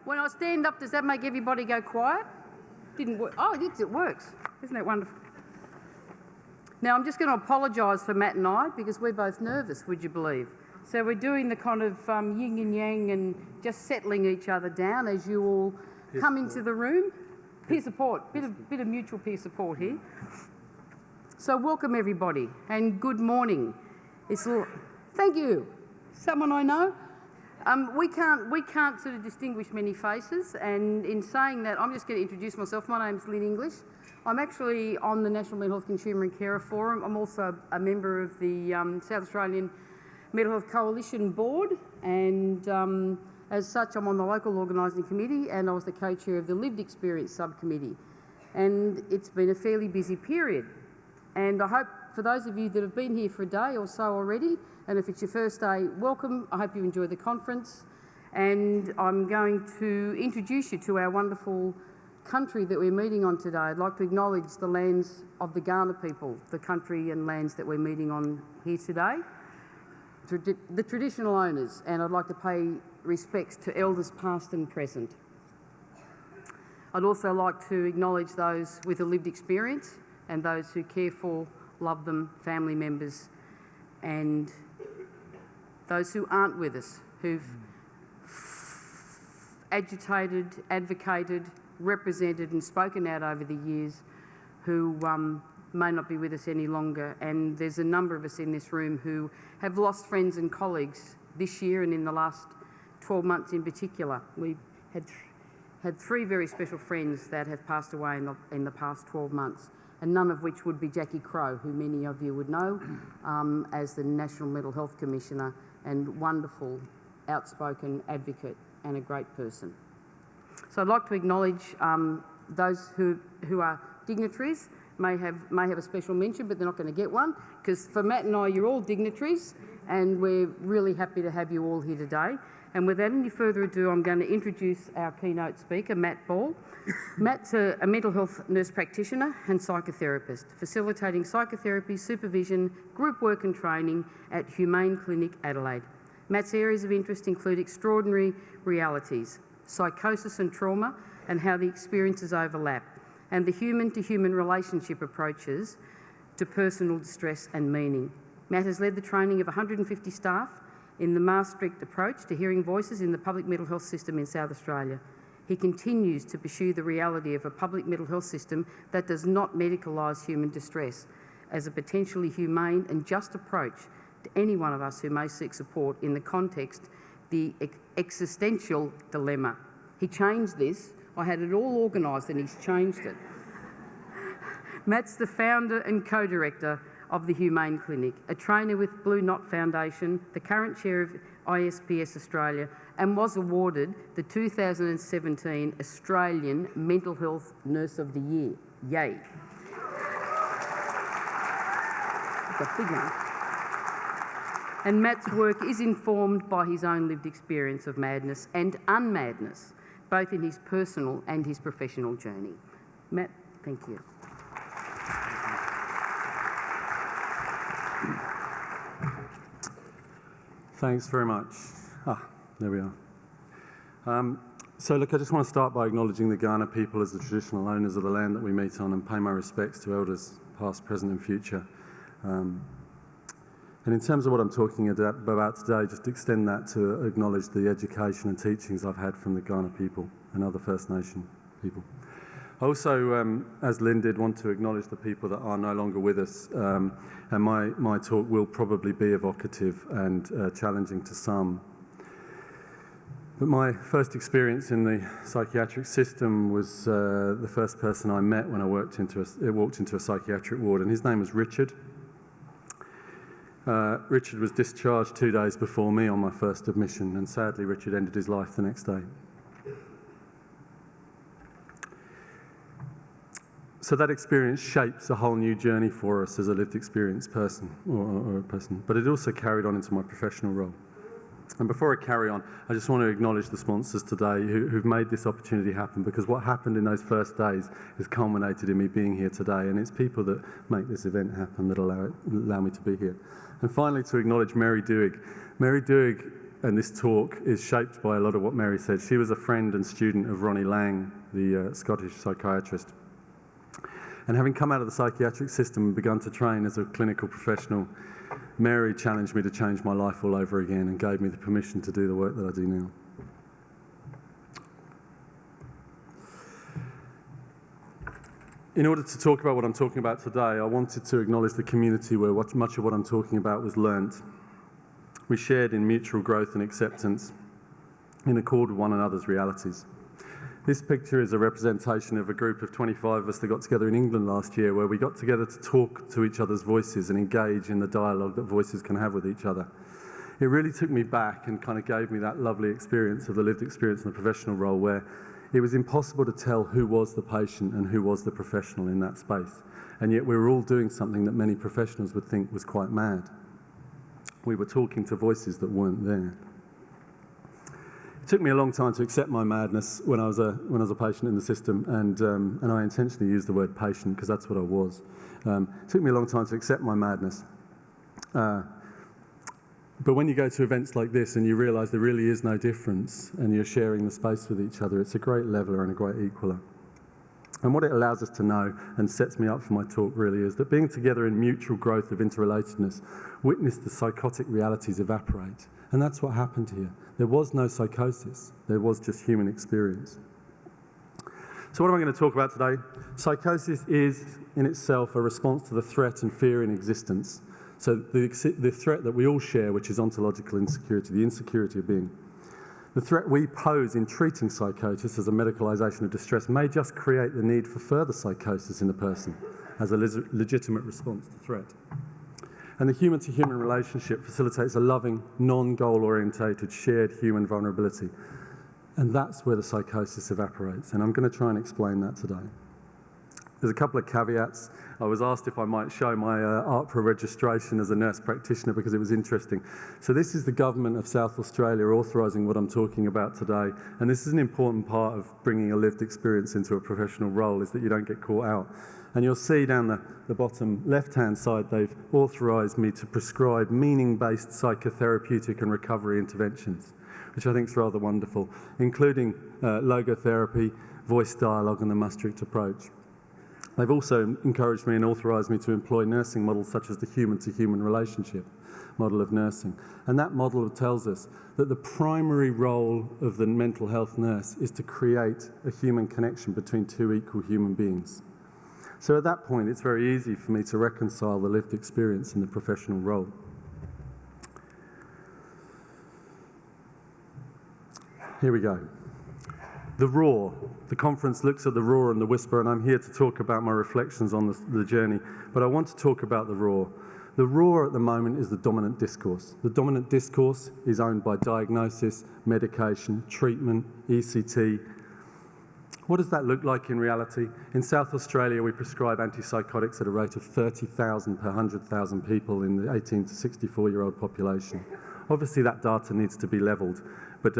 When I stand up, does that make everybody go quiet? Didn't work. Oh, it works. Isn't that wonderful? Now, I'm just going to apologise for Matt and I because we're both nervous, would you believe? So we're doing the kind of yin and yang and just settling each other down as you all come into the room. Peer support, bit of mutual peer support here. So welcome everybody and good morning. Thank you. Someone I know. We can't sort of distinguish many faces, and in saying that, I'm just going to introduce myself. My name's Lynn English. I'm actually on the National Mental Health Consumer and Carer Forum. I'm also a member of the South Australian Mental Health Coalition Board, and as such I'm on the local organising committee, and I was the co-chair of the Lived Experience subcommittee. And it's been a fairly busy period. And I hope for those of you that have been here for a day or so already, and if it's your first day, welcome. I hope you enjoy the conference. And I'm going to introduce you to our wonderful country that we're meeting on today. I'd like to acknowledge the lands of the Kaurna people, the country and lands that we're meeting on here today, the traditional owners, and I'd like to pay respects to elders past and present. I'd also like to acknowledge those with a lived experience and those who care for, love them, family members, and those who aren't with us, who've agitated, advocated, represented and spoken out over the years, who may not be with us any longer. And there's a number of us in this room who have lost friends and colleagues this year and in the last 12 months in particular. We've had three very special friends that have passed away in the past 12 months, and none of which would be Jackie Crowe, who many of you would know as the National Mental Health Commissioner, and wonderful, outspoken advocate and a great person. So I'd like to acknowledge those who are dignitaries. May have a special mention, but they're not going to get one, because for Matt and I, you're all dignitaries, and we're really happy to have you all here today. And without any further ado, I'm going to introduce our keynote speaker, Matt Ball. Matt's a mental health nurse practitioner and psychotherapist, facilitating psychotherapy, supervision, group work and training at Humane Clinic Adelaide. Matt's areas of interest include extraordinary realities, psychosis and trauma, and how the experiences overlap, and the human-to-human relationship approaches to personal distress and meaning. Matt has led the training of 150 staff in the Maastricht approach to hearing voices in the public mental health system in South Australia. He continues to pursue the reality of a public mental health system that does not medicalise human distress as a potentially humane and just approach to any one of us who may seek support in the context, the existential dilemma. He changed this. I had it all organised and he's changed it. Matt's the founder and co-director of the Humane Clinic, a trainer with Blue Knot Foundation, the current chair of ISPS Australia, and was awarded the 2017 Australian Mental Health Nurse of the Year. Yay. It's a big one. And Matt's work is informed by his own lived experience of madness and unmadness, both in his personal and his professional journey. Matt, thank you. Thanks very much. There we are. So look, I just want to start by acknowledging the Kaurna people as the traditional owners of the land that we meet on, and pay my respects to elders past, present and future. And in terms of what I'm talking about today, just extend that to acknowledge the education and teachings I've had from the Kaurna people and other First Nation people. I also, as Lynn did, want to acknowledge the people that are no longer with us, and my talk will probably be evocative and challenging to some. But my first experience in the psychiatric system was the first person I met when I walked into a psychiatric ward, and his name was Richard. Richard was discharged 2 days before me on my first admission, and sadly Richard ended his life the next day. So that experience shapes a whole new journey for us as a lived experience person, or a person, but it also carried on into my professional role. And before I carry on, I just want to acknowledge the sponsors today who've made this opportunity happen, because what happened in those first days has culminated in me being here today, and it's people that make this event happen that allow me to be here. And finally, to acknowledge Mary Duig. Mary Duig and this talk is shaped by a lot of what Mary said. She was a friend and student of Ronnie Lang, the Scottish psychiatrist. And having come out of the psychiatric system and begun to train as a clinical professional, Mary challenged me to change my life all over again and gave me the permission to do the work that I do now. In order to talk about what I'm talking about today, I wanted to acknowledge the community where much of what I'm talking about was learnt. We shared in mutual growth and acceptance in accord with one another's realities. This picture is a representation of a group of 25 of us that got together in England last year, where we got together to talk to each other's voices and engage in the dialogue that voices can have with each other. It really took me back and kind of gave me that lovely experience of the lived experience in the professional role, where it was impossible to tell who was the patient and who was the professional in that space. And yet we were all doing something that many professionals would think was quite mad. We were talking to voices that weren't there. It took me a long time to accept my madness when I was a patient in the system, and I intentionally used the word patient because that's what I was. It took me a long time to accept my madness. But when you go to events like this and you realise there really is no difference and you're sharing the space with each other, it's a great leveller and a great equaler. And what it allows us to know and sets me up for my talk really is that being together in mutual growth of interrelatedness, witness the psychotic realities evaporate. And that's what happened here. There was no psychosis. There was just human experience. So what am I going to talk about today? Psychosis is in itself a response to the threat and fear in existence. So the threat that we all share, which is ontological insecurity, the insecurity of being. The threat we pose in treating psychosis as a medicalisation of distress may just create the need for further psychosis in the person as a legitimate response to threat. And the human-to-human relationship facilitates a loving, non-goal-orientated, shared human vulnerability. And that's where the psychosis evaporates. And I'm going to try and explain that today. There's a couple of caveats. I was asked if I might show my ARPRA registration as a nurse practitioner because it was interesting. So this is the government of South Australia authorising what I'm talking about today. And this is an important part of bringing a lived experience into a professional role, is that you don't get caught out. And you'll see down the bottom left-hand side, they've authorised me to prescribe meaning-based psychotherapeutic and recovery interventions, which I think is rather wonderful, including logotherapy, voice dialogue and the Maastricht approach. They've also encouraged me and authorised me to employ nursing models such as the human-to-human relationship model of nursing. And that model tells us that the primary role of the mental health nurse is to create a human connection between two equal human beings. So at that point, it's very easy for me to reconcile the lived experience and the professional role. Here we go. The roar. The conference looks at the roar and the whisper, and I'm here to talk about my reflections on the journey, but I want to talk about the roar. The roar at the moment is the dominant discourse. The dominant discourse is owned by diagnosis, medication, treatment, ECT. What does that look like in reality? In South Australia, we prescribe antipsychotics at a rate of 30,000 per 100,000 people in the 18 to 64-year-old population. Obviously, that data needs to be levelled, but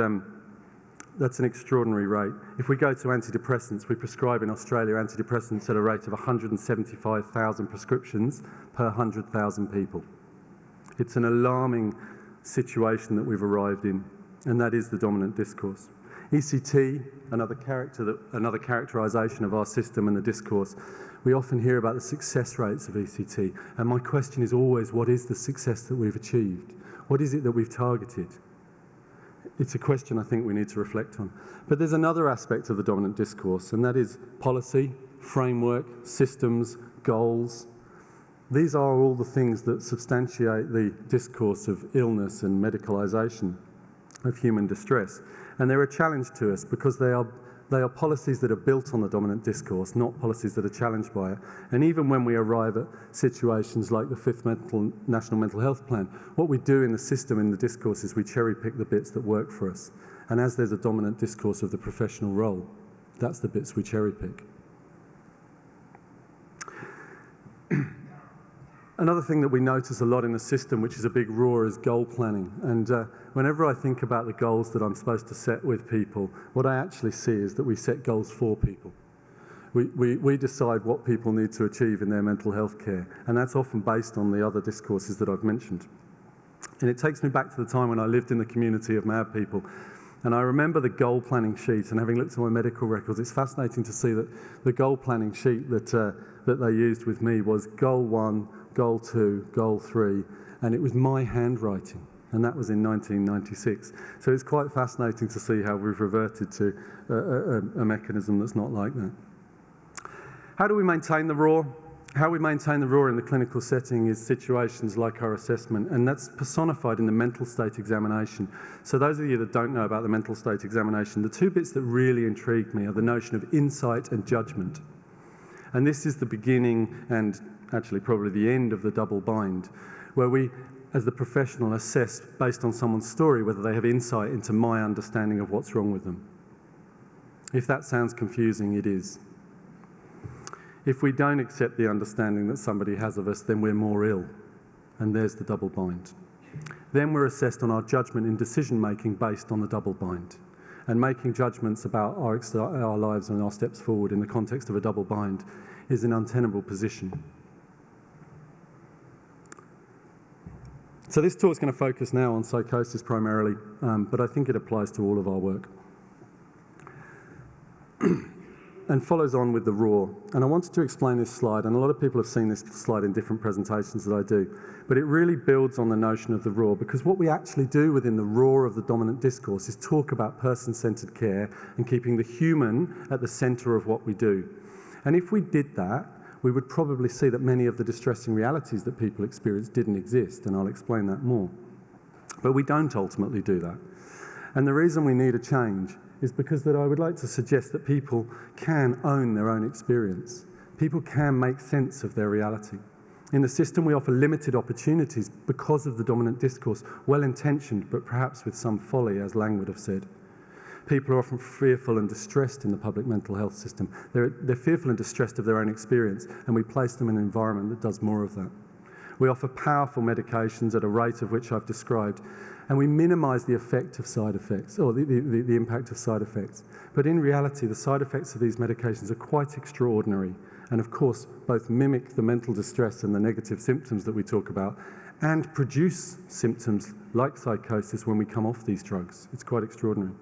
that's an extraordinary rate. If we go to antidepressants, we prescribe in Australia antidepressants at a rate of 175,000 prescriptions per 100,000 people. It's an alarming situation that we've arrived in, and that is the dominant discourse. ECT, another characterisation of our system and the discourse, we often hear about the success rates of ECT, and my question is always, what is the success that we've achieved? What is it that we've targeted? It's a question I think we need to reflect on. But there's another aspect of the dominant discourse, and that is policy, framework, systems, goals. These are all the things that substantiate the discourse of illness and medicalisation of human distress. And they're a challenge to us because they are policies that are built on the dominant discourse, not policies that are challenged by it. And even when we arrive at situations like the 5th National Mental Health Plan, what we do in the system, in the discourse, is we cherry pick the bits that work for us. And as there's a dominant discourse of the professional role, that's the bits we cherry pick. Another thing that we notice a lot in the system, which is a big roar, is goal planning. And whenever I think about the goals that I'm supposed to set with people, what I actually see is that we set goals for people. We decide what people need to achieve in their mental health care, and that's often based on the other discourses that I've mentioned. And it takes me back to the time when I lived in the community of mad people. And I remember the goal planning sheet, and having looked at my medical records, it's fascinating to see that the goal planning sheet that they used with me was goal 1, goal 2, goal 3, and it was my handwriting, and that was in 1996. So it's quite fascinating to see how we've reverted to a mechanism that's not like that. How do we maintain the raw? How we maintain the raw in the clinical setting is situations like our assessment, and that's personified in the mental state examination. So those of you that don't know about the mental state examination, the two bits that really intrigued me are the notion of insight and judgment. And this is the beginning and actually probably the end of the double bind, where we, as the professional, assess based on someone's story whether they have insight into my understanding of what's wrong with them. If that sounds confusing, it is. If we don't accept the understanding that somebody has of us, then we're more ill. And there's the double bind. Then we're assessed on our judgment in decision-making based on the double bind. And making judgments about our lives and our steps forward in the context of a double bind is an untenable position. So this talk's going to focus now on psychosis primarily, but I think it applies to all of our work. And follows on with the raw. And I wanted to explain this slide, and a lot of people have seen this slide in different presentations that I do, but it really builds on the notion of the raw, because what we actually do within the raw of the dominant discourse is talk about person-centred care and keeping the human at the centre of what we do. And if we did that, we would probably see that many of the distressing realities that people experience didn't exist, and I'll explain that more. But we don't ultimately do that. And the reason we need a change is because that I would like to suggest that people can own their own experience. People can make sense of their reality. In the system, we offer limited opportunities because of the dominant discourse, well-intentioned, but perhaps with some folly, as Lang would have said. People are often fearful and distressed in the public mental health system. They're fearful and distressed of their own experience, and we place them in an environment that does more of that. We offer powerful medications at a rate of which I've described, and we minimise the effect of side effects, or the impact of side effects. But in reality, the side effects of these medications are quite extraordinary, and of course, both mimic the mental distress and the negative symptoms that we talk about, and produce symptoms like psychosis when we come off these drugs. It's quite extraordinary.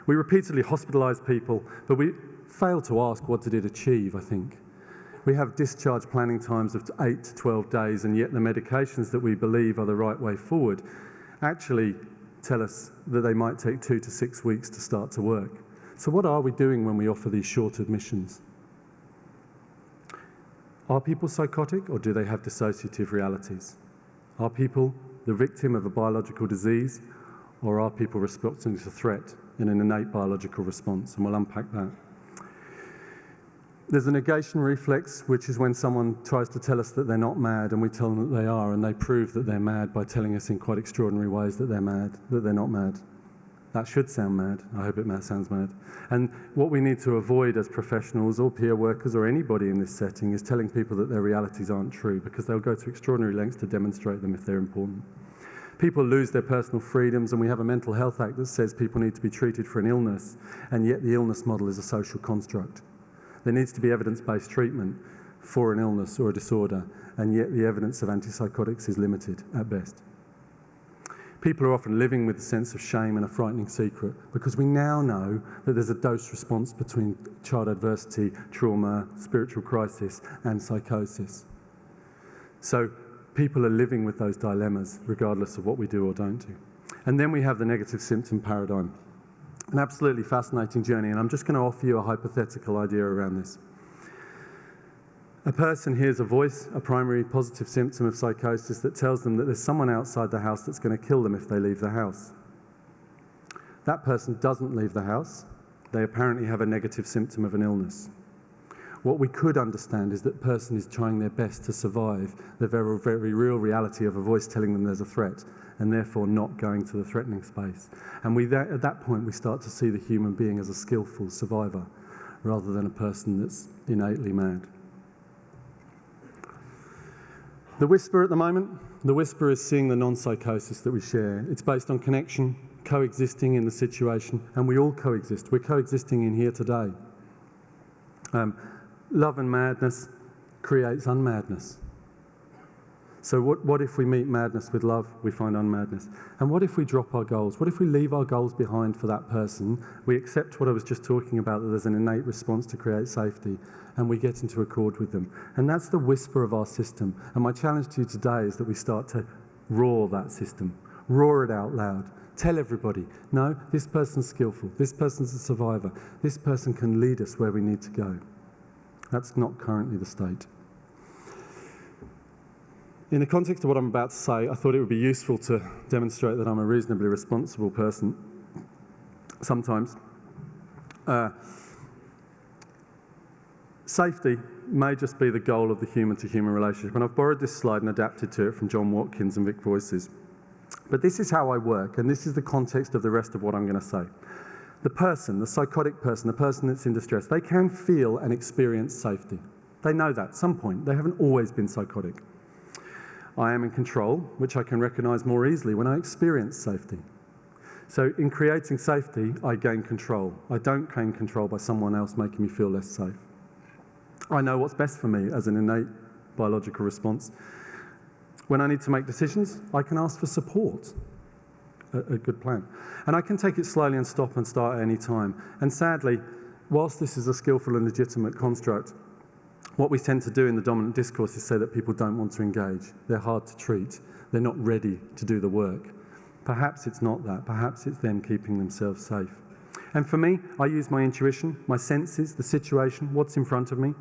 We repeatedly hospitalise people, but we fail to ask what did it achieve, I think. We have discharge planning times of 8 to 12 days, and yet the medications that we believe are the right way forward actually tell us that they might take 2 to 6 weeks to start to work. So what are we doing when we offer these short admissions? Are people psychotic, or do they have dissociative realities? Are people the victim of a biological disease, or are people responding to threat in an innate biological response? And we'll unpack that. There's a negation reflex, which is when someone tries to tell us that they're not mad and we tell them that they are, and they prove that they're mad by telling us in quite extraordinary ways that they're mad, that they're not mad. That should sound mad. I hope it sounds mad. And what we need to avoid as professionals or peer workers or anybody in this setting is telling people that their realities aren't true, because they'll go to extraordinary lengths to demonstrate them if they're important. People lose their personal freedoms, and we have a mental health act that says people need to be treated for an illness, and yet the illness model is a social construct. There needs to be evidence-based treatment for an illness or a disorder, and yet the evidence of antipsychotics is limited at best. People are often living with a sense of shame and a frightening secret, because we now know that there's a dose response between child adversity, trauma, spiritual crisis, and psychosis. So people are living with those dilemmas regardless of what we do or don't do. And then we have the negative symptom paradigm. An absolutely fascinating journey, and I'm just going to offer you a hypothetical idea around this. A person hears a voice, a primary positive symptom of psychosis, that tells them that there's someone outside the house that's going to kill them if they leave the house. That person doesn't leave the house. They apparently have a negative symptom of an illness. What we could understand is that person is trying their best to survive the very, very real reality of a voice telling them there's a threat, and therefore not going to the threatening space. And at that point, we start to see the human being as a skillful survivor, rather than a person that's innately mad. The whisper at the moment, the whisper is seeing the non-psychosis that we share. It's based on connection, coexisting in the situation, and we all coexist. We're coexisting in here today. Love and madness creates unmadness. So what if we meet madness with love, we find unmadness? And what if we drop our goals? What if we leave our goals behind for that person? We accept what I was just talking about, that there's an innate response to create safety, and we get into accord with them. And that's the whisper of our system. And my challenge to you today is that we start to roar that system. Roar it out loud. Tell everybody, no, this person's skillful, this person's a survivor, this person can lead us where we need to go. That's not currently the state. In the context of what I'm about to say, I thought it would be useful to demonstrate that I'm a reasonably responsible person sometimes. Safety may just be the goal of the human-to-human relationship, and I've borrowed this slide and adapted to it from John Watkins and Vic Voices. But this is how I work, and this is the context of the rest of what I'm going to say. The person, the psychotic person, the person that's in distress, they can feel and experience safety. They know that at some point. They haven't always been psychotic. I am in control, which I can recognise more easily when I experience safety. So in creating safety, I gain control. I don't gain control by someone else making me feel less safe. I know what's best for me as an innate biological response. When I need to make decisions, I can ask for support, a good plan. And I can take it slowly and stop and start at any time. And sadly, whilst this is a skillful and legitimate construct, what we tend to do in the dominant discourse is say that people don't want to engage. They're hard to treat. They're not ready to do the work. Perhaps it's not that. Perhaps it's them keeping themselves safe. And for me, I use my intuition, my senses, the situation, what's in front of me.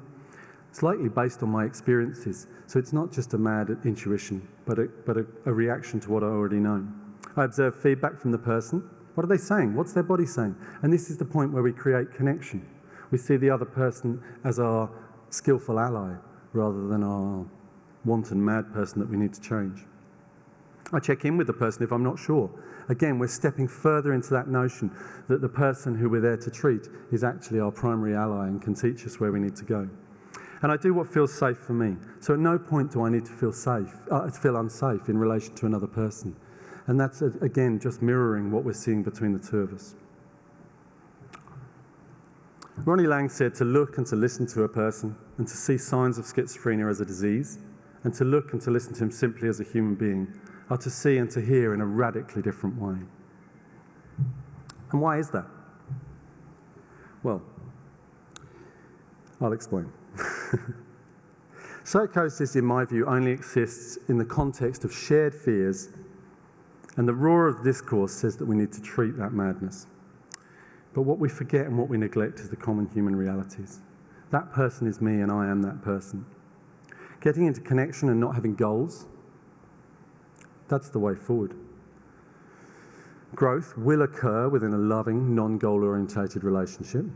It's likely based on my experiences. So it's not just a mad intuition, but a reaction to what I already know. I observe feedback from the person. What are they saying? What's their body saying? And this is the point where we create connection. We see the other person as our skillful ally rather than our wanton mad person that we need to change. I check in with the person if I'm not sure. Again, we're stepping further into that notion that the person who we're there to treat is actually our primary ally and can teach us where we need to go. And I do what feels safe for me. So at no point do I need to feel unsafe in relation to another person. And that's, again, just mirroring what we're seeing between the two of us. Ronnie Lang said to look and to listen to a person and to see signs of schizophrenia as a disease and to look and to listen to him simply as a human being are to see and to hear in a radically different way. And why is that? Well, I'll explain. Psychosis, in my view, only exists in the context of shared fears, and the roar of discourse says that we need to treat that madness. But what we forget and what we neglect is the common human realities. That person is me and I am that person. Getting into connection and not having goals, that's the way forward. Growth will occur within a loving, non-goal-orientated relationship.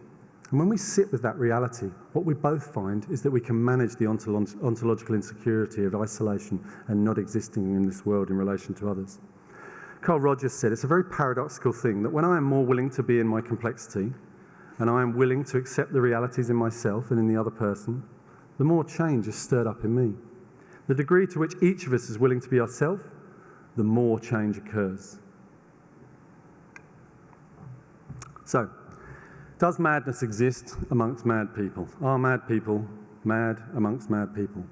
And when we sit with that reality, what we both find is that we can manage the ontological insecurity of isolation and not existing in this world in relation to others. Carl Rogers said, it's a very paradoxical thing that when I am more willing to be in my complexity and I am willing to accept the realities in myself and in the other person, the more change is stirred up in me. The degree to which each of us is willing to be ourselves, the more change occurs. So, does madness exist amongst mad people? Are mad people mad amongst mad people?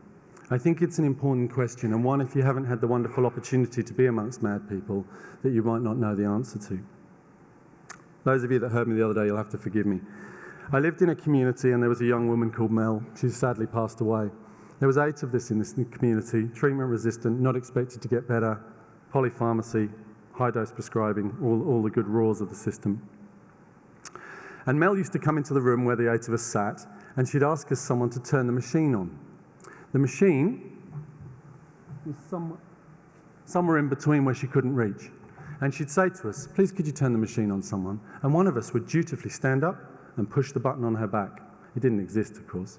I think it's an important question, and one if you haven't had the wonderful opportunity to be amongst mad people that you might not know the answer to. Those of you that heard me the other day, you'll have to forgive me. I lived in a community and there was a young woman called Mel. She's sadly passed away. There was 8 of this in this community, treatment resistant, not expected to get better, polypharmacy, high dose prescribing, all the good roars of the system. And Mel used to come into the room where the 8 of us sat, and she'd ask us someone to turn the machine on. The machine was somewhere in between where she couldn't reach. And she'd say to us, please could you turn the machine on someone? And one of us would dutifully stand up and push the button on her back. It didn't exist, of course.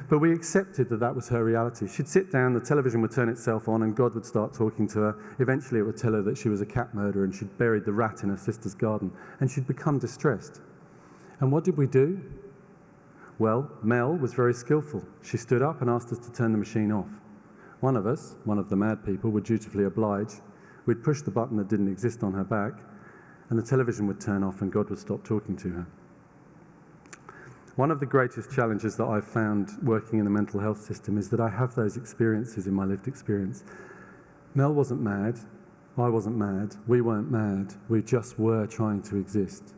But we accepted that that was her reality. She'd sit down, the television would turn itself on, and God would start talking to her. Eventually it would tell her that she was a cat murderer and she'd buried the rat in her sister's garden. And she'd become distressed. And what did we do? Well, Mel was very skillful. She stood up and asked us to turn the machine off. One of us, one of the mad people, would dutifully oblige. We'd push the button that didn't exist on her back, and the television would turn off and God would stop talking to her. One of the greatest challenges that I've found working in the mental health system is that I have those experiences in my lived experience. Mel wasn't mad. I wasn't mad. We weren't mad. We just were trying to exist.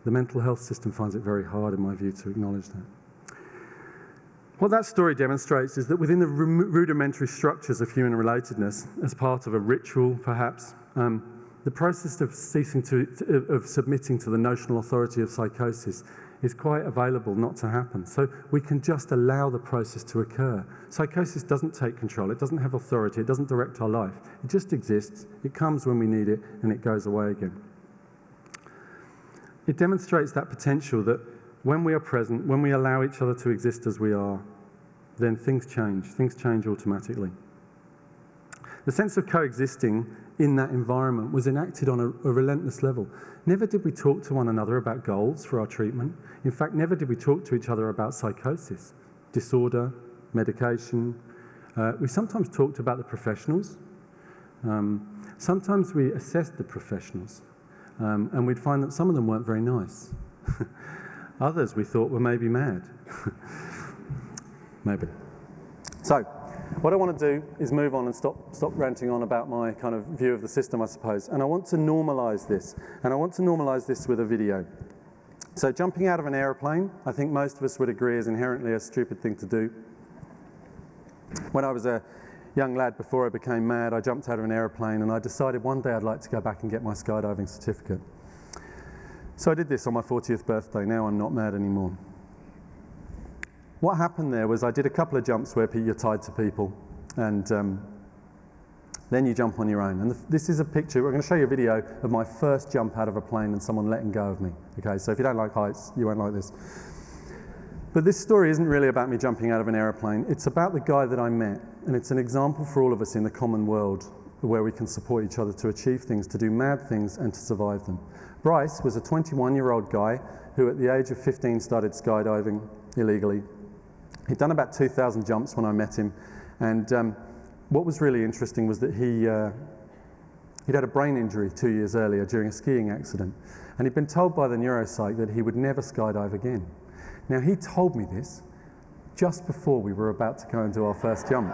The mental health system finds it very hard, in my view, to acknowledge that. What that story demonstrates is that within the rudimentary structures of human relatedness, as part of a ritual, perhaps, the process of submitting to the notional authority of psychosis is quite available not to happen. So we can just allow the process to occur. Psychosis doesn't take control. It doesn't have authority. It doesn't direct our life. It just exists. It comes when we need it, and it goes away again. It demonstrates that potential that when we are present, when we allow each other to exist as we are, then things change. Things change automatically. The sense of coexisting in that environment was enacted on a relentless level. Never did we talk to one another about goals for our treatment. In fact, never did we talk to each other about psychosis, disorder, medication. We sometimes talked about the professionals. Sometimes we assessed the professionals, and we'd find that some of them weren't very nice. Others we thought were maybe mad. Maybe. So, what I want to do is move on and stop ranting on about my kind of view of the system, I suppose. And I want to normalise this. And I want to normalise this with a video. So jumping out of an aeroplane, I think most of us would agree, is inherently a stupid thing to do. When I was a young lad, before I became mad, I jumped out of an aeroplane and I decided one day I'd like to go back and get my skydiving certificate. So I did this on my 40th birthday. Now I'm not mad anymore. What happened there was I did a couple of jumps where you're tied to people, and then you jump on your own. And this is a picture. We're going to show you a video of my first jump out of a plane and someone letting go of me. Okay, so if you don't like heights, you won't like this. But this story isn't really about me jumping out of an aeroplane. It's about the guy that I met, and it's an example for all of us in the common world where we can support each other to achieve things, to do mad things, and to survive them. Bryce was a 21-year-old guy who at the age of 15 started skydiving illegally. He'd done about 2,000 jumps when I met him, and what was really interesting was that he'd had a brain injury 2 years earlier during a skiing accident, and he'd been told by the neuropsych that he would never skydive again. Now, he told me this just before we were about to go and do our first jump.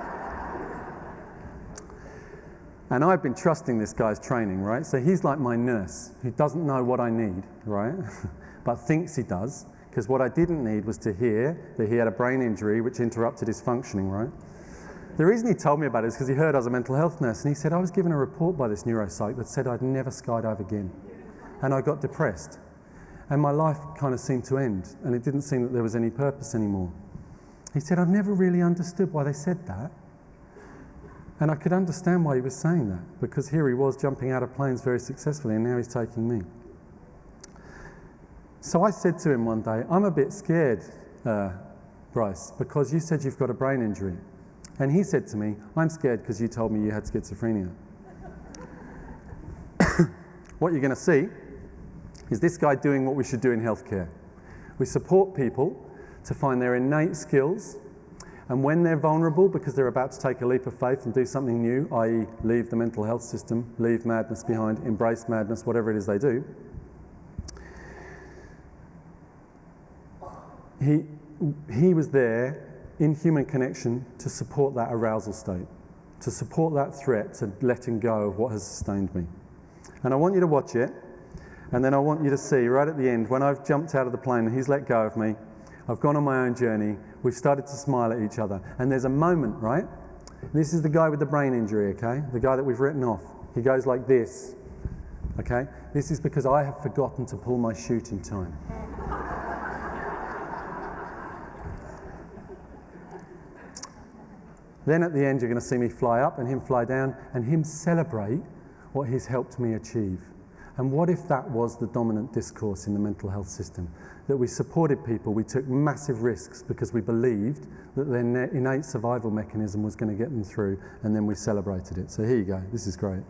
And I've been trusting this guy's training, right? So he's like my nurse, who doesn't know what I need, right? But thinks he does. Because what I didn't need was to hear that he had a brain injury which interrupted his functioning, right? The reason he told me about it is because he heard I was a mental health nurse, and he said I was given a report by this neuropsych that said I'd never skydive again. And I got depressed. And my life kind of seemed to end, and it didn't seem that there was any purpose anymore. He said, I've never really understood why they said that. And I could understand why he was saying that, because here he was jumping out of planes very successfully, and now he's taking me. So I said to him one day, I'm a bit scared, Bryce, because you said you've got a brain injury. And he said to me, I'm scared because you told me you had schizophrenia. What you're going to see is this guy doing what we should do in healthcare. We support people to find their innate skills, and when they're vulnerable because they're about to take a leap of faith and do something new, i.e. leave the mental health system, leave madness behind, embrace madness, whatever it is they do, he was there in human connection to support that arousal state, to support that threat, to letting go of what has sustained me. And I want you to watch it, and then I want you to see right at the end, when I've jumped out of the plane and he's let go of me, I've gone on my own journey, we've started to smile at each other, and there's a moment, right? This is the guy with the brain injury, okay? The guy that we've written off. He goes like this, okay? This is because I have forgotten to pull my chute in time. Then at the end, you're going to see me fly up and him fly down and him celebrate what he's helped me achieve. And what if that was the dominant discourse in the mental health system? That we supported people, we took massive risks because we believed that their innate survival mechanism was going to get them through, and then we celebrated it. So here you go, this is great.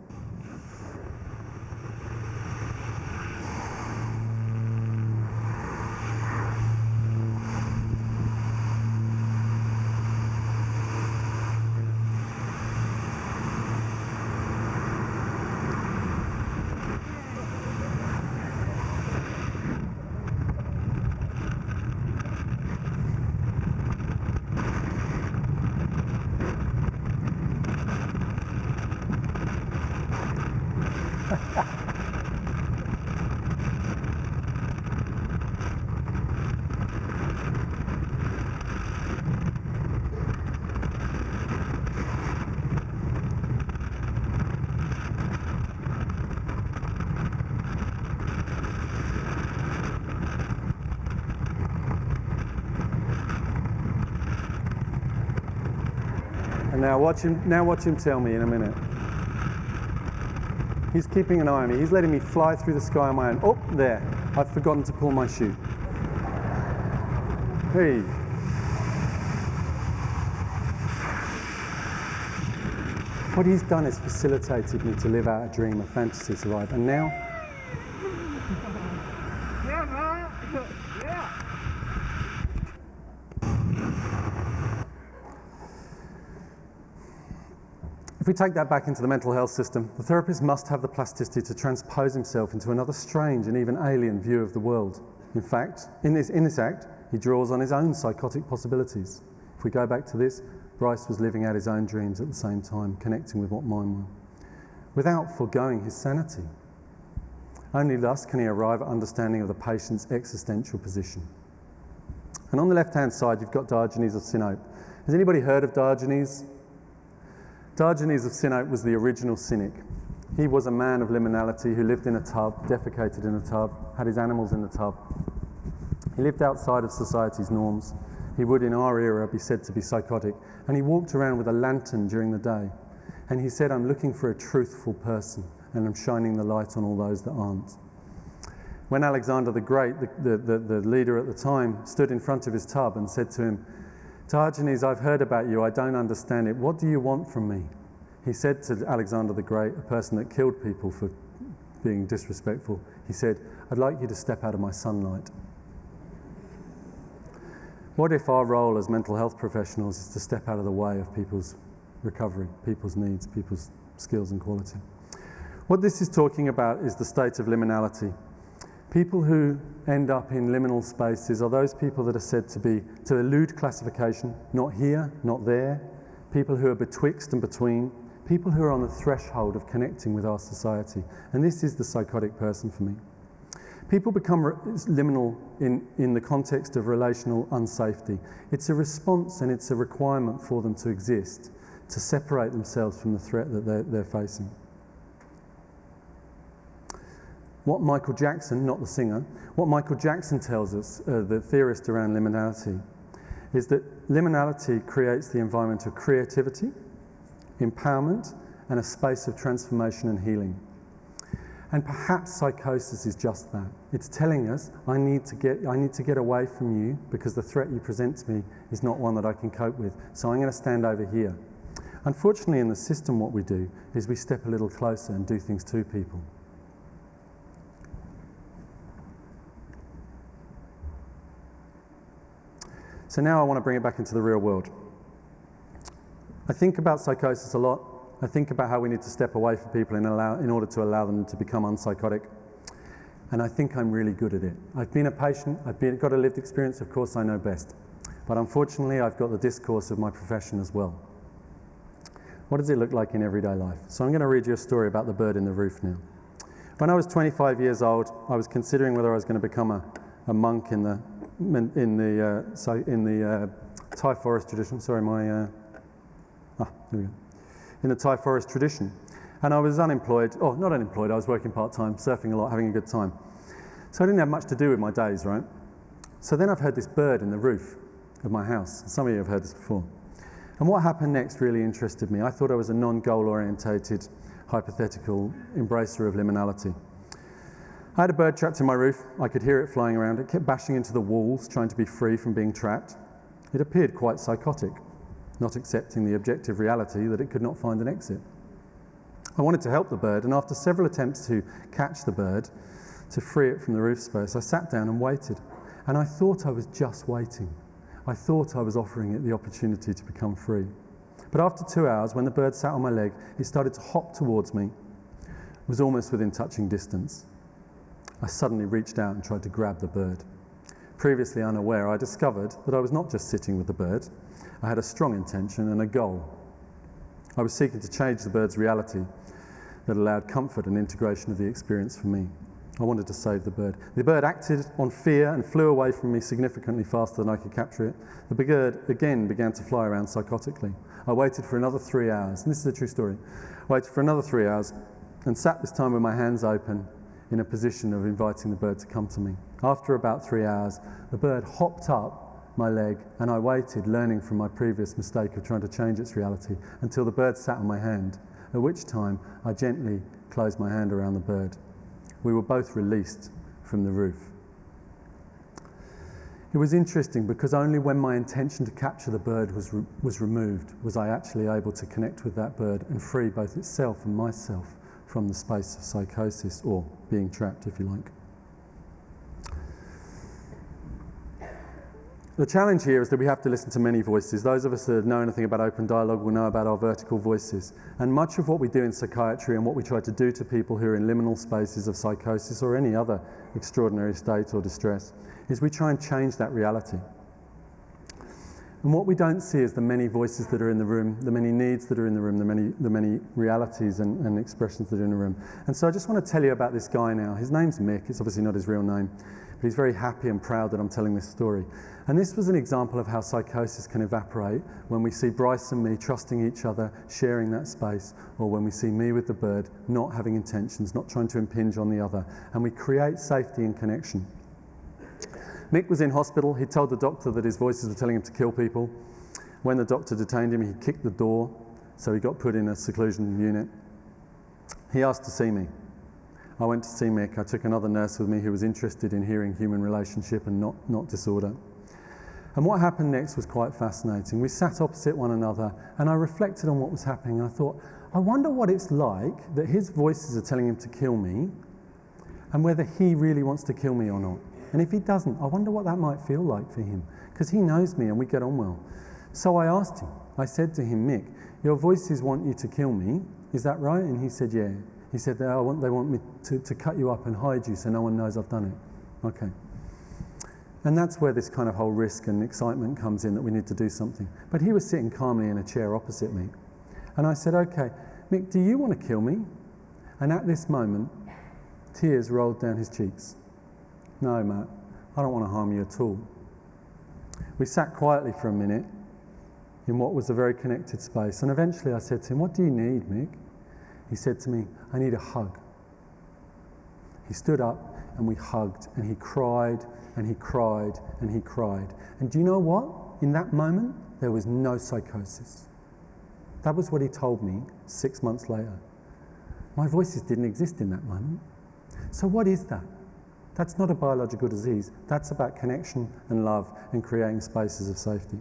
And now watch him tell me in a minute. He's keeping an eye on me. He's letting me fly through the sky on my own. Oh, there. I've forgotten to pull my chute. Hey. What he's done is facilitated me to live out a dream, a fantasy, survive. And now, Yeah, man. Yeah. if we take that back into the mental health system, the therapist must have the plasticity to transpose himself into another strange and even alien view of the world. In fact, in this act, he draws on his own psychotic possibilities. If we go back to this, Bryce was living out his own dreams at the same time, connecting with what mine were, without foregoing his sanity. Only thus can he arrive at understanding of the patient's existential position. And on the left-hand side, you've got Diogenes of Sinope. Has anybody heard of Diogenes? Diogenes of Sinope was the original cynic. He was a man of liminality who lived in a tub, defecated in a tub, had his animals in the tub. He lived outside of society's norms. He would, in our era, be said to be psychotic. And he walked around with a lantern during the day. And he said, I'm looking for a truthful person, and I'm shining the light on all those that aren't. When Alexander the Great, the leader at the time, stood in front of his tub and said to him, Diogenes, I've heard about you, I don't understand it. What do you want from me? He said to Alexander the Great, a person that killed people for being disrespectful, he said, I'd like you to step out of my sunlight. What if our role as mental health professionals is to step out of the way of people's recovery, people's needs, people's skills and quality? What this is talking about is the state of liminality. People who end up in liminal spaces are those people that are said to elude classification, not here, not there, people who are betwixt and between, people who are on the threshold of connecting with our society. And this is the psychotic person for me. People become liminal in the context of relational unsafety. It's a response and it's a requirement for them to exist, to separate themselves from the threat that they're facing. What Michael Jackson, not the singer, what Michael Jackson tells us, the theorist around liminality, is that liminality creates the environment of creativity, empowerment, and a space of transformation and healing. And perhaps psychosis is just that. It's telling us, I need to get away from you because the threat you present to me is not one that I can cope with. So I'm going to stand over here. Unfortunately, in the system, what we do is we step a little closer and do things to people. So now I want to bring it back into the real world. I think about psychosis a lot. I think about how we need to step away from people in order to allow them to become unpsychotic. And I think I'm really good at it. I've been a patient, got a lived experience, of course I know best. But unfortunately I've got the discourse of my profession as well. What does it look like in everyday life? So I'm going to read you a story about the bird in the roof now. When I was 25 years old, I was considering whether I was going to become a monk in the Thai forest tradition. Sorry, here we go. In the Thai forest tradition. And I was unemployed, not unemployed, I was working part-time, surfing a lot, having a good time. So I didn't have much to do with my days, right? So then I've heard this bird in the roof of my house. Some of you have heard this before. And what happened next really interested me. I thought I was a non-goal orientated, hypothetical embracer of liminality. I had a bird trapped in my roof. I could hear it flying around. It kept bashing into the walls, trying to be free from being trapped. It appeared quite psychotic, not accepting the objective reality that it could not find an exit. I wanted to help the bird, and after several attempts to catch the bird, to free it from the roof space, I sat down and waited. And I thought I was just waiting. I thought I was offering it the opportunity to become free. But after 2 hours, when the bird sat on my leg, it started to hop towards me. It was almost within touching distance. I suddenly reached out and tried to grab the bird. Previously unaware, I discovered that I was not just sitting with the bird. I had a strong intention and a goal. I was seeking to change the bird's reality that allowed comfort and integration of the experience for me. I wanted to save the bird. The bird acted on fear and flew away from me significantly faster than I could capture it. The bird again began to fly around psychotically. I waited for another 3 hours, and this is a true story. I waited for another 3 hours and sat this time with my hands open in a position of inviting the bird to come to me. After about 3 hours, the bird hopped up my leg, and I waited, learning from my previous mistake of trying to change its reality, until the bird sat on my hand, at which time I gently closed my hand around the bird. We were both released from the roof. It was interesting because only when my intention to capture the bird was removed was I actually able to connect with that bird and free both itself and myself from the space of psychosis, or being trapped, if you like. The challenge here is that we have to listen to many voices. Those of us that know anything about open dialogue will know about our vertical voices. And much of what we do in psychiatry and what we try to do to people who are in liminal spaces of psychosis or any other extraordinary state or distress is we try and change that reality. And what we don't see is the many voices that are in the room, the many needs that are in the room, the many realities and expressions that are in the room. And so I just want to tell you about this guy now. His name's Mick. It's obviously not his real name, but he's very happy and proud that I'm telling this story. And this was an example of how psychosis can evaporate when we see Bryce and me trusting each other, sharing that space, or when we see me with the bird, not having intentions, not trying to impinge on the other, and we create safety and connection. Mick was in hospital. He told the doctor that his voices were telling him to kill people. When the doctor detained him, he kicked the door, so he got put in a seclusion unit. He asked to see me. I went to see Mick. I took another nurse with me who was interested in hearing human relationship and not disorder. And what happened next was quite fascinating. We sat opposite one another, and I reflected on what was happening, and I thought, I wonder what it's like that his voices are telling him to kill me, and whether he really wants to kill me or not. And if he doesn't, I wonder what that might feel like for him, because he knows me and we get on well. So I asked him, I said to him, Mick, your voices want you to kill me, is that right? And he said, yeah. He said, they want me to cut you up and hide you so no one knows I've done it. Okay. And that's where this kind of whole risk and excitement comes in, that we need to do something. But he was sitting calmly in a chair opposite me. And I said, okay, Mick, do you want to kill me? And at this moment, tears rolled down his cheeks. No, Matt, I don't want to harm you at all. We sat quietly for a minute in what was a very connected space, and eventually I said to him, what do you need, Mick? He said to me, I need a hug. He stood up and we hugged, and he cried and he cried and he cried. And do you know what? In that moment, there was no psychosis. That was what he told me 6 months later. My voices didn't exist in that moment. So what is that? That's not a biological disease. That's about connection and love and creating spaces of safety.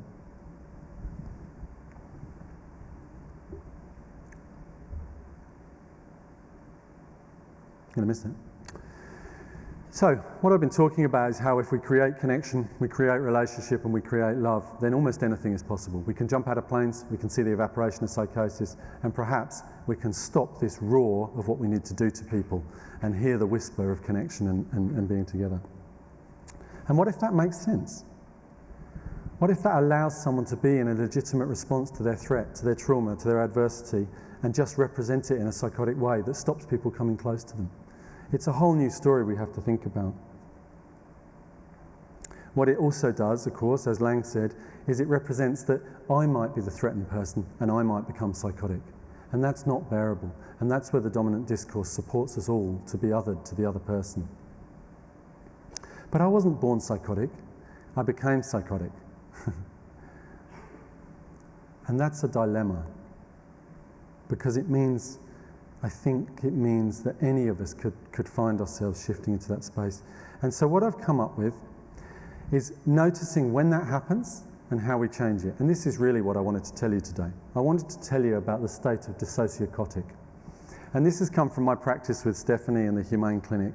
Gonna miss that. So, what I've been talking about is how if we create connection, we create relationship, and we create love, then almost anything is possible. We can jump out of planes, we can see the evaporation of psychosis, and perhaps we can stop this roar of what we need to do to people and hear the whisper of connection and being together. And what if that makes sense? What if that allows someone to be in a legitimate response to their threat, to their trauma, to their adversity, and just represent it in a psychotic way that stops people coming close to them? It's a whole new story we have to think about. What it also does, of course, as Lang said, is it represents that I might be the threatened person and I might become psychotic. And that's not bearable. And that's where the dominant discourse supports us all to be othered to the other person. But I wasn't born psychotic. I became psychotic. And that's a dilemma. Because it means, I think it means that any of us could find ourselves shifting into that space. And so what I've come up with is noticing when that happens and how we change it. And this is really what I wanted to tell you today. I wanted to tell you about the state of dissociocotic. And this has come from my practice with Stephanie in the Humane Clinic,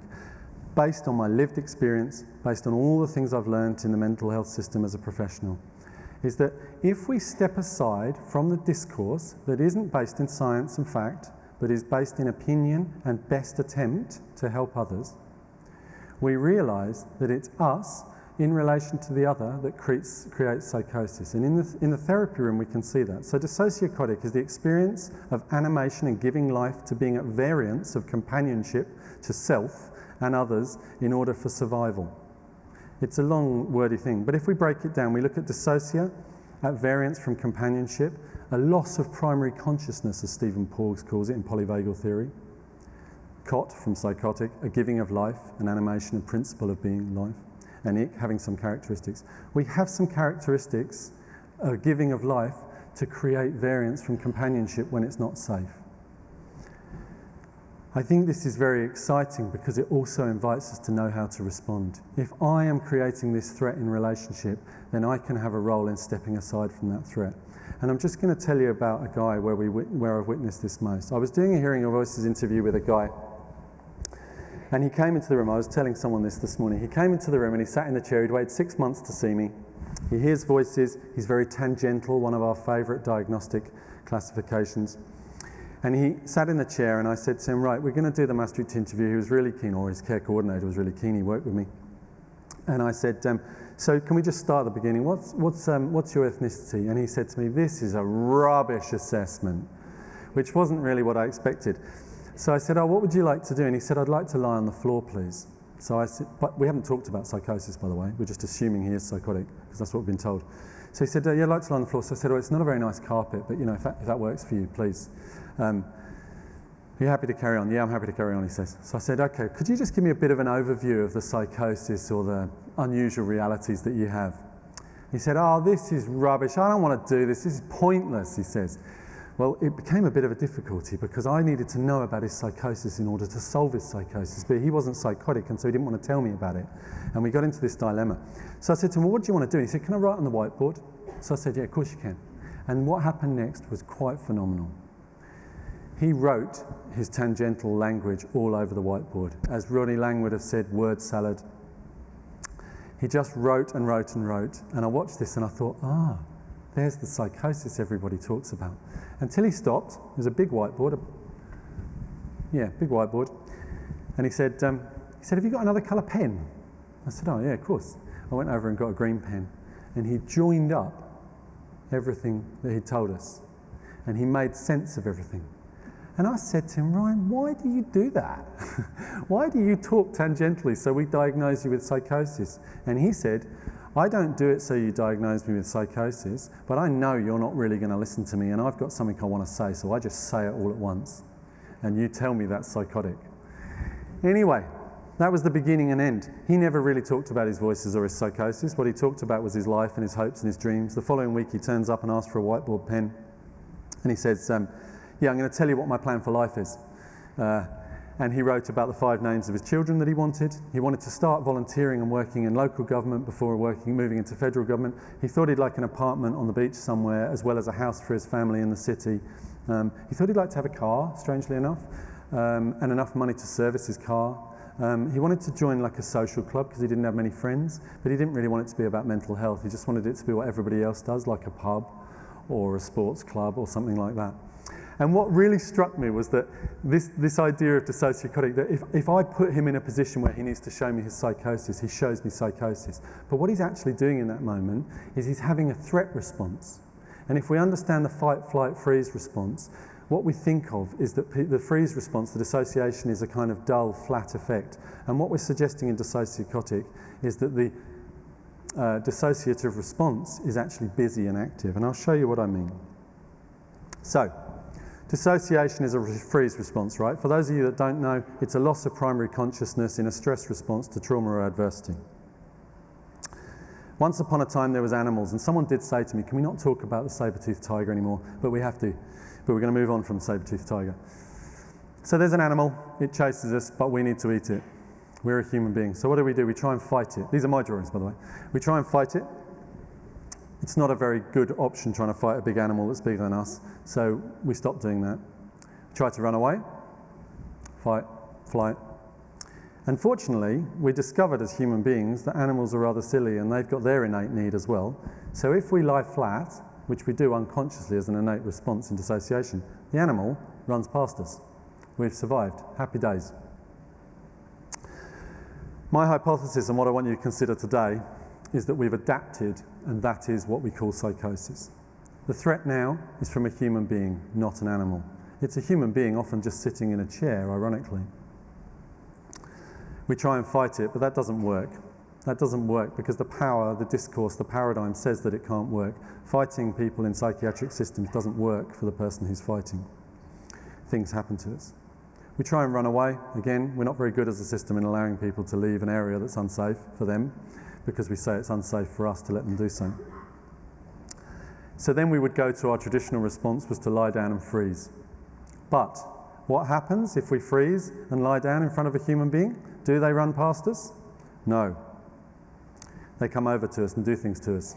based on my lived experience, based on all the things I've learned in the mental health system as a professional, is that if we step aside from the discourse that isn't based in science and fact, but is based in opinion and best attempt to help others, we realise that it's us in relation to the other that creates psychosis. And in the therapy room we can see that. So dissociocotic is the experience of animation and giving life to being at variance of companionship to self and others in order for survival. It's a long, wordy thing, but if we break it down, we look at dissocia, at variance from companionship, a loss of primary consciousness, as Stephen Porges calls it in polyvagal theory. Cot, from psychotic, a giving of life, an animation, a principle of being life. and ick, having some characteristics. We have some characteristics, giving of life, to create variance from companionship when it's not safe. I think this is very exciting because it also invites us to know how to respond. If I am creating this threat in relationship, then I can have a role in stepping aside from that threat. And I'm just going to tell you about a guy where I've witnessed this most. I was doing a Hearing Your Voices interview with a guy, and he came into the room. I was telling someone this morning. He came into the room and he sat in the chair. He'd waited 6 months to see me. He hears voices. He's very tangential, one of our favourite diagnostic classifications. And he sat in the chair, and I said to him, right, we're going to do the Maastricht interview. He was really keen, or his care coordinator was really keen. He worked with me. And I said, so can we just start at the beginning? What's your ethnicity? And he said to me, this is a rubbish assessment, which wasn't really what I expected. So I said, oh, what would you like to do? And he said, I'd like to lie on the floor, please. So I said, but we haven't talked about psychosis, by the way. We're just assuming he is psychotic, because that's what we've been told. So he said, yeah, I'd like to lie on the floor. So I said, oh, it's not a very nice carpet, but if that works for you, please. Are you happy to carry on? Yeah, I'm happy to carry on, he says. So I said, okay, could you just give me a bit of an overview of the psychosis or the unusual realities that you have? He said, oh, this is rubbish. I don't want to do this. This is pointless, he says. Well, it became a bit of a difficulty because I needed to know about his psychosis in order to solve his psychosis, but he wasn't psychotic, and so he didn't want to tell me about it. And we got into this dilemma. So I said to him, well, what do you want to do? And he said, can I write on the whiteboard? So I said, yeah, of course you can. And what happened next was quite phenomenal. He wrote his tangential language all over the whiteboard. As Ronnie Lang would have said, word salad. He just wrote and wrote and wrote. And I watched this and I thought, there's the psychosis everybody talks about. Until he stopped. It was a big whiteboard. Big whiteboard. And he said, have you got another colour pen? I said, oh yeah, of course. I went over and got a green pen. And he joined up everything that he'd told us. And he made sense of everything. And I said to him, Ryan, why do you do that? Why do you talk tangentially so we diagnose you with psychosis? And he said, I don't do it so you diagnose me with psychosis, but I know you're not really going to listen to me, and I've got something I want to say, so I just say it all at once. And you tell me that's psychotic. Anyway, that was the beginning and end. He never really talked about his voices or his psychosis. What he talked about was his life and his hopes and his dreams. The following week he turns up and asks for a whiteboard pen. And he says, yeah, I'm going to tell you what my plan for life is. And he wrote about the 5 names of his children that he wanted. He wanted to start volunteering and working in local government before moving into federal government. He thought he'd like an apartment on the beach somewhere, as well as a house for his family in the city. He thought he'd like to have a car, strangely enough, and enough money to service his car. He wanted to join like a social club because he didn't have many friends, but he didn't really want it to be about mental health. He just wanted it to be what everybody else does, like a pub or a sports club or something like that. And what really struck me was that this idea of dissociotic, that if I put him in a position where he needs to show me his psychosis, he shows me psychosis. But what he's actually doing in that moment is he's having a threat response. And if we understand the fight, flight, freeze response, what we think of is that the freeze response, the dissociation, is a kind of dull, flat effect. And what we're suggesting in dissociotic is that the dissociative response is actually busy and active. And I'll show you what I mean. So, dissociation is a freeze response, right? For those of you that don't know, it's a loss of primary consciousness in a stress response to trauma or adversity. Once upon a time there was animals, and someone did say to me, can we not talk about the saber-toothed tiger anymore? But we have to. But we're going to move on from the saber-toothed tiger. So there's an animal, it chases us, but we need to eat it. We're a human being. So what do? We try and fight it. These are my drawings, by the way. We try and fight it. It's not a very good option trying to fight a big animal that's bigger than us, so we stop doing that. Try to run away, fight, flight. Unfortunately, we discovered as human beings that animals are rather silly and they've got their innate need as well. So if we lie flat, which we do unconsciously as an innate response in dissociation, the animal runs past us. We've survived. Happy days. My hypothesis, and what I want you to consider today, is that we've adapted, and that is what we call psychosis. The threat now is from a human being, not an animal. It's a human being often just sitting in a chair, ironically. We try and fight it, but that doesn't work. That doesn't work because the power, the discourse, the paradigm says that it can't work. Fighting people in psychiatric systems doesn't work for the person who's fighting. Things happen to us. We try and run away. Again, we're not very good as a system in allowing people to leave an area that's unsafe for them. because we say it's unsafe for us to let them do so. So then we would go to our traditional response was to lie down and freeze. But what happens if we freeze and lie down in front of a human being? Do they run past us? No. They come over to us and do things to us.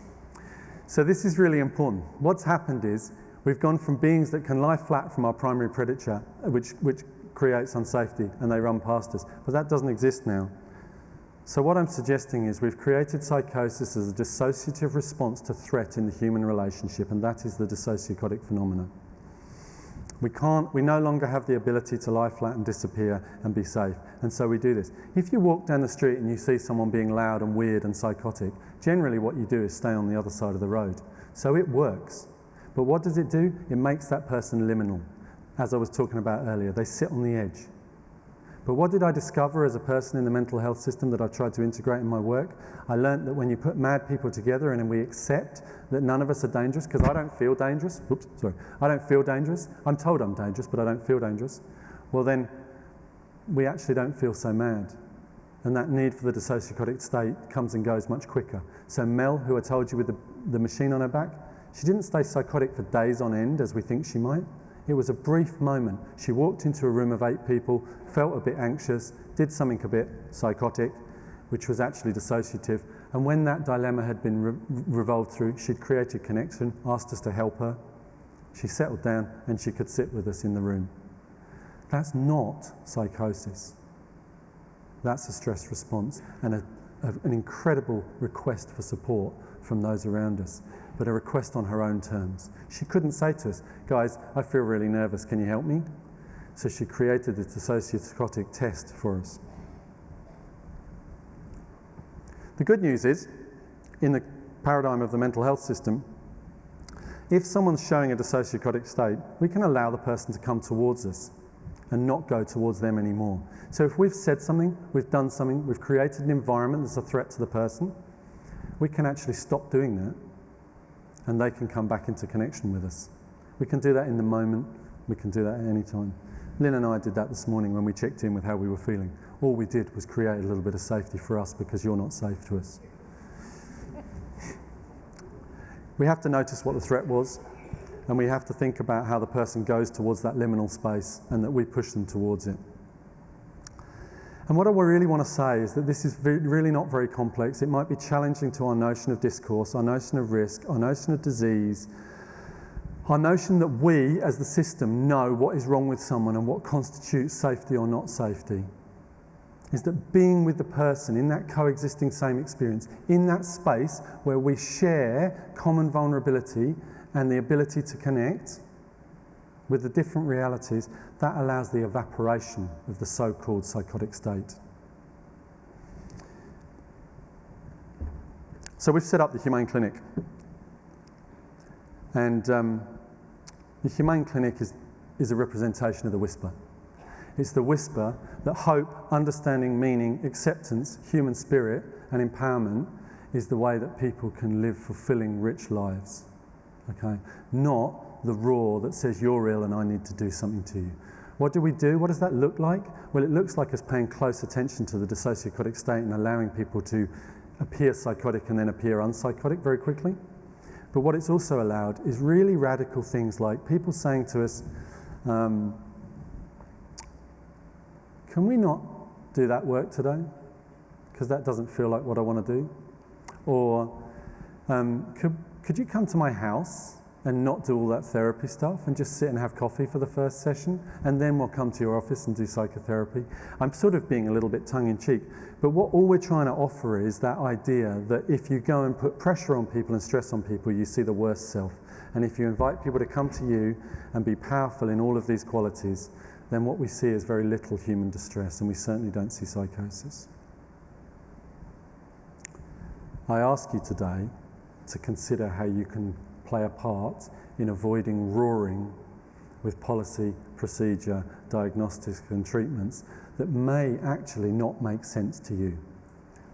So this is really important. What's happened is we've gone from beings that can lie flat from our primary predator, which creates unsafety, and they run past us. But that doesn't exist now. So what I'm suggesting is we've created psychosis as a dissociative response to threat in the human relationship, and that is the dissociotic phenomena. We no longer have the ability to lie flat and disappear and be safe, and so we do this. If you walk down the street and you see someone being loud and weird and psychotic, generally what you do is stay on the other side of the road. So it works. But what does it do? It makes that person liminal. As I was talking about earlier, they sit on the edge. But what did I discover as a person in the mental health system that I've tried to integrate in my work? I learned that when you put mad people together and we accept that none of us are dangerous, because I don't feel dangerous. I don't feel dangerous. I'm told I'm dangerous, but I don't feel dangerous. Well, then we actually don't feel so mad. And that need for the dissociotic state comes and goes much quicker. So Mel, who I told you with the machine on her back, she didn't stay psychotic for days on end as we think she might. It was a brief moment. She walked into a room of 8 people, felt a bit anxious, did something a bit psychotic, which was actually dissociative. And when that dilemma had been revolved through, she'd created connection, asked us to help her. She settled down and she could sit with us in the room. That's not psychosis. That's a stress response and an incredible request for support from those around us, but a request on her own terms. She couldn't say to us, guys, I feel really nervous, can you help me? So she created the dissociotic test for us. The good news is, in the paradigm of the mental health system, if someone's showing a dissociotic state, we can allow the person to come towards us and not go towards them anymore. So if we've said something, we've done something, we've created an environment that's a threat to the person, we can actually stop doing that and they can come back into connection with us. We can do that in the moment, we can do that at any time. Lynn and I did that this morning when we checked in with how we were feeling. All we did was create a little bit of safety for us because you're not safe to us. We have to notice what the threat was, and we have to think about how the person goes towards that liminal space and that we push them towards it. And what I really want to say is that this is really not very complex. It might be challenging to our notion of discourse, our notion of risk, our notion of disease, our notion that we, as the system, know what is wrong with someone and what constitutes safety or not safety. Is that being with the person in that coexisting same experience, in that space where we share common vulnerability and the ability to connect with the different realities, that allows the evaporation of the so-called psychotic state. So we've set up the Humane Clinic. And the Humane Clinic is a representation of the whisper. It's the whisper that hope, understanding, meaning, acceptance, human spirit and empowerment is the way that people can live fulfilling, rich lives. Okay? Not the roar that says you're ill and I need to do something to you. What do we do? What does that look like? Well, it looks like us paying close attention to the dissociotic state and allowing people to appear psychotic and then appear unpsychotic very quickly. But what it's also allowed is really radical things like people saying to us, can we not do that work today? Because that doesn't feel like what I want to do. Or could you come to my house and not do all that therapy stuff and just sit and have coffee for the first session and then we'll come to your office and do psychotherapy? I'm sort of being a little bit tongue-in-cheek, but all we're trying to offer is that idea that if you go and put pressure on people and stress on people, you see the worst self. And if you invite people to come to you and be powerful in all of these qualities, then what we see is very little human distress, and we certainly don't see psychosis. I ask you today to consider how you can play a part in avoiding roaring with policy, procedure, diagnostics and treatments that may actually not make sense to you,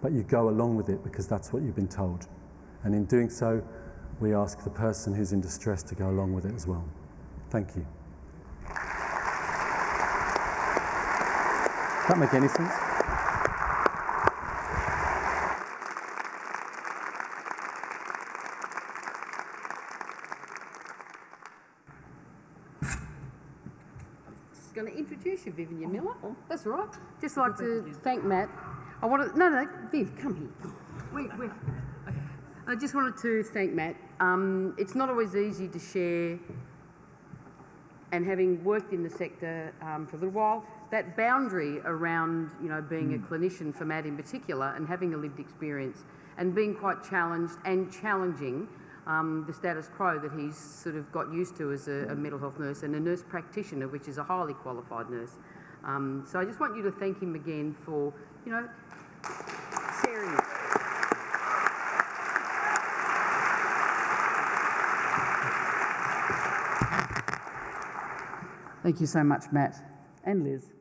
but you go along with it because that's what you've been told. And in doing so, we ask the person who's in distress to go along with it as well. Thank you. Does that make any sense? going to introduce you, Vivian Miller. That's all right. Just like to thank Matt. No, Viv, come here. Wait. Okay. I just wanted to thank Matt. It's not always easy to share, and having worked in the sector for a little while, that boundary around, being a clinician for Matt in particular, and having a lived experience, and being quite challenged and challenging the status quo that he's sort of got used to as a mental health nurse and a nurse practitioner, which is a highly qualified nurse. So I just want you to thank him again for, sharing it. Thank you so much, Matt and Liz.